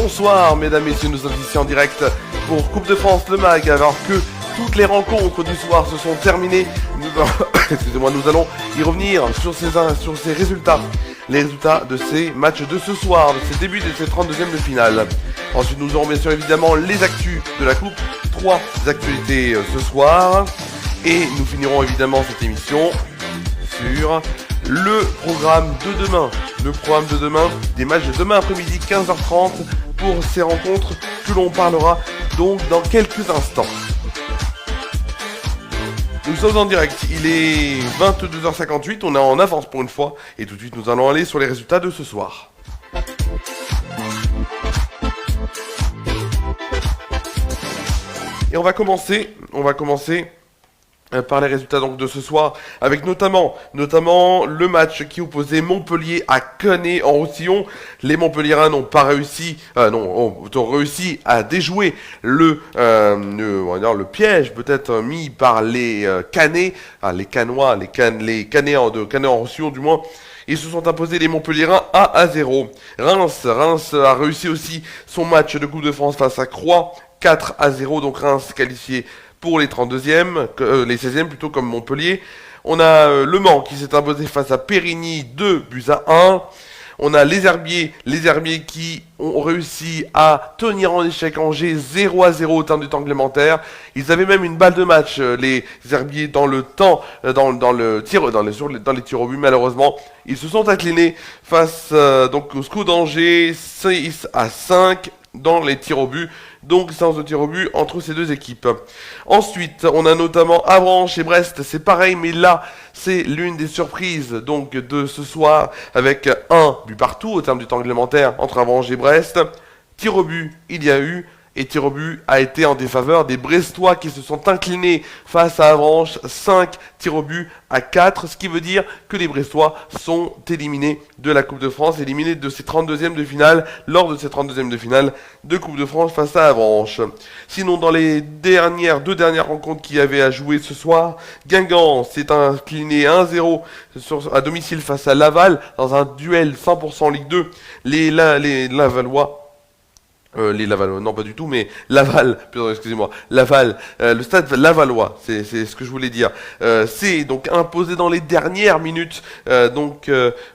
Bonsoir mesdames, messieurs, nous sommes ici en direct pour Coupe de France le MAG, alors que toutes les rencontres du soir se sont terminées. Nous allons y revenir sur ces résultats. Les résultats de ces matchs de ce soir, de ces débuts de ces 32e de finale. Ensuite nous aurons bien sûr évidemment les actus de la Coupe, 3 actualités ce soir. Et nous finirons évidemment cette émission sur le programme de demain. Le programme de demain, des matchs de demain après-midi 15h30 pour ces rencontres que l'on parlera donc dans quelques instants. Nous sommes en direct, il est 22h58, on est en avance pour une fois et tout de suite nous allons aller sur les résultats de ce soir. Et on va commencer par les résultats donc de ce soir, avec notamment le match qui opposait Montpellier à Canet en Roussillon. Les Montpelliérains n'ont pas réussi, ont réussi à déjouer le piège peut-être mis par les Canets, les Canois, les Canets de Canet en Roussillon du moins. Ils se sont imposés les Montpelliérains 1-0. Reims a réussi aussi son match de Coupe de France face à Croix 4-0, donc Reims qualifié pour les 32e, les 16e plutôt comme Montpellier. On a Le Mans qui s'est imposé face à Périgny 2-1. On a les Herbiers qui ont réussi à tenir en échec Angers 0-0 au terme du temps réglementaire. Ils avaient même une balle de match, les Herbiers, dans le temps, dans les tirs au but. Malheureusement, ils se sont inclinés face donc au SCO d'Angers 6-5 dans les tirs au but. Donc séance de tir au but entre ces deux équipes. Ensuite, on a notamment Avranches et Brest, c'est pareil, mais là, c'est l'une des surprises donc de ce soir, avec un but partout au terme du temps réglementaire entre Avranches et Brest. Tir au but, il y a eu, et tir au but a été en défaveur des Brestois qui se sont inclinés face à Avranches, 5 tirs au but à 4, ce qui veut dire que les Brestois sont éliminés de la Coupe de France, éliminés de ces 32e de finale, lors de ces 32e de finale de Coupe de France face à Avranches. Sinon, dans les deux dernières rencontres qu'il y avait à jouer ce soir, Guingamp s'est incliné 1-0 à domicile face à Laval, dans un duel 100% Ligue 2. Les Lavallois, non pas du tout, mais Laval, excusez-moi, Laval, le stade Lavallois, c'est ce que je voulais dire, c'est donc imposé dans les dernières minutes au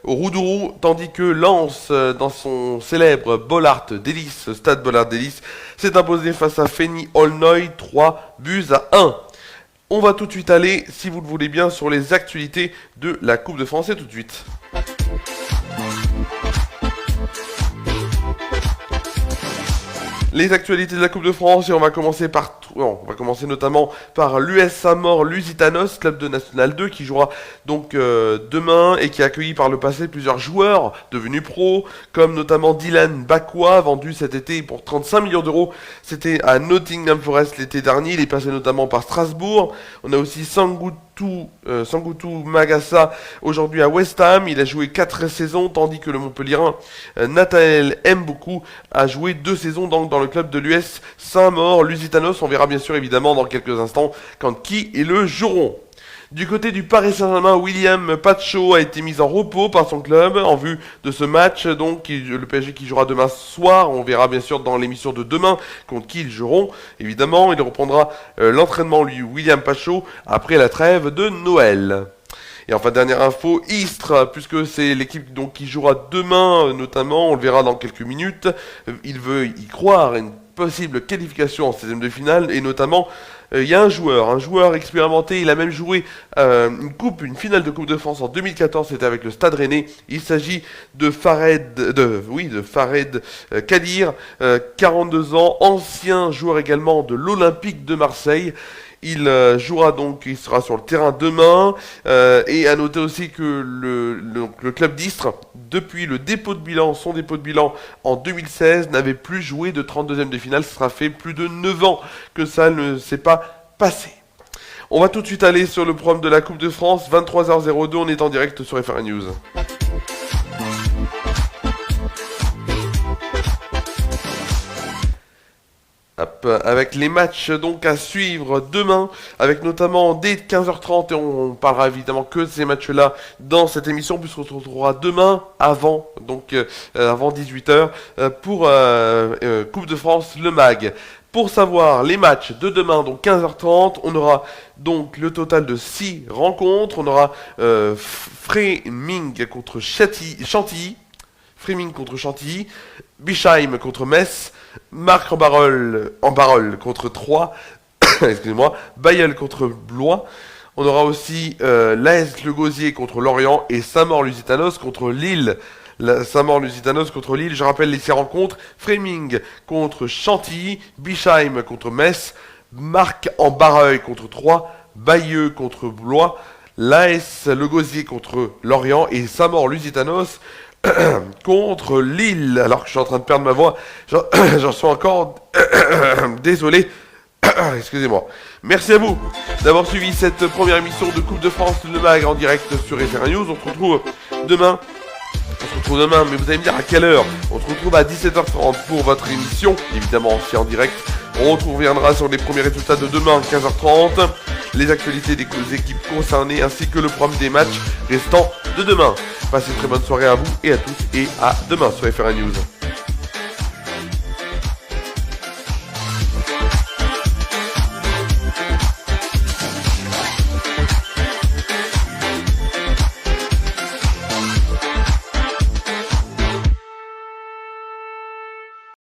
Roudourou, tandis que Lens, dans son célèbre Bollaert d'Hélice, stade Bollaert d'Hélice, s'est imposé face à Fény-Aulnoy 3-1. On va tout de suite aller, si vous le voulez bien, sur les actualités de la Coupe de France, et tout de suite. Les actualités de la Coupe de France, et on va commencer notamment par l'US Saint-Maur Lusitanos, club de National 2, qui jouera donc demain et qui a accueilli par le passé plusieurs joueurs devenus pros, comme notamment Dylan Bakwa, vendu cet été pour 35 millions d'euros. C'était à Nottingham Forest l'été dernier, il est passé notamment par Strasbourg. On a aussi Sangutu Magassa, aujourd'hui à West Ham, il a joué 4 saisons, tandis que le Montpellierin Nathanaël Mboukou a joué 2 saisons dans le club de l'US Saint-Maur Lusitanos. On verra bien sûr évidemment dans quelques instants qui et le joueront. Du côté du Paris Saint-Germain, William Pacho a été mis en repos par son club en vue de ce match, donc le PSG qui jouera demain soir. On verra bien sûr dans l'émission de demain contre qui ils joueront. Évidemment, il reprendra l'entraînement, William Pacho, après la trêve de Noël. Et enfin, dernière info, Istres, puisque c'est l'équipe donc qui jouera demain notamment, on le verra dans quelques minutes. Il veut y croire à une possible qualification en 16e de finale, et notamment il y a un joueur expérimenté, il a même joué une finale de Coupe de France en 2014, c'était avec le Stade Rennais. Il s'agit de Fared Kadir, 42 ans, ancien joueur également de l'Olympique de Marseille. Il sera sur le terrain demain, et à noter aussi que le club d'Istres, depuis son dépôt de bilan en 2016, n'avait plus joué de 32e de finale. Ce sera fait plus de 9 ans que ça ne s'est pas passé. On va tout de suite aller sur le programme de la Coupe de France, 23h02, on est en direct sur FR News. Hop. avec les matchs donc à suivre demain, avec notamment dès 15h30, et on parlera évidemment que de ces matchs-là dans cette émission, puisqu'on se retrouvera demain avant, avant 18h, pour Coupe de France, le MAG. Pour savoir les matchs de demain, donc 15h30, on aura donc le total de 6 rencontres. On aura Fréming contre Chantilly, Fréming contre Chantilly, Bischheim contre Metz, Marc en Barœul contre Troyes, excusez-moi, Bayeul contre Blois. On aura aussi l'AS Le Gosier contre Lorient et Saint-Maur-Lusitanos contre Lille. Saint-Maur-Lusitanos contre Lille, je rappelle les 6 rencontres: Fréming contre Chantilly, Bischheim contre Metz, Marc en Barœul contre Troyes, Bayeul contre Blois, l'AS Le Gosier contre Lorient et Saint-Maur-Lusitanos contre Lille. Alors que je suis en train de perdre ma voix, j'en suis encore désolé. Excusez-moi. Merci à vous d'avoir suivi cette première émission de Coupe de France, le MAG en direct sur FR News. On se retrouve demain. Mais vous allez me dire à quelle heure? On se retrouve à 17h30 pour votre émission, évidemment aussi en direct. On reviendra sur les premiers résultats de demain, 15h30, les actualités des équipes concernées, ainsi que le programme des matchs restants de demain. Passez une très bonne soirée à vous et à tous, et à demain sur FR News.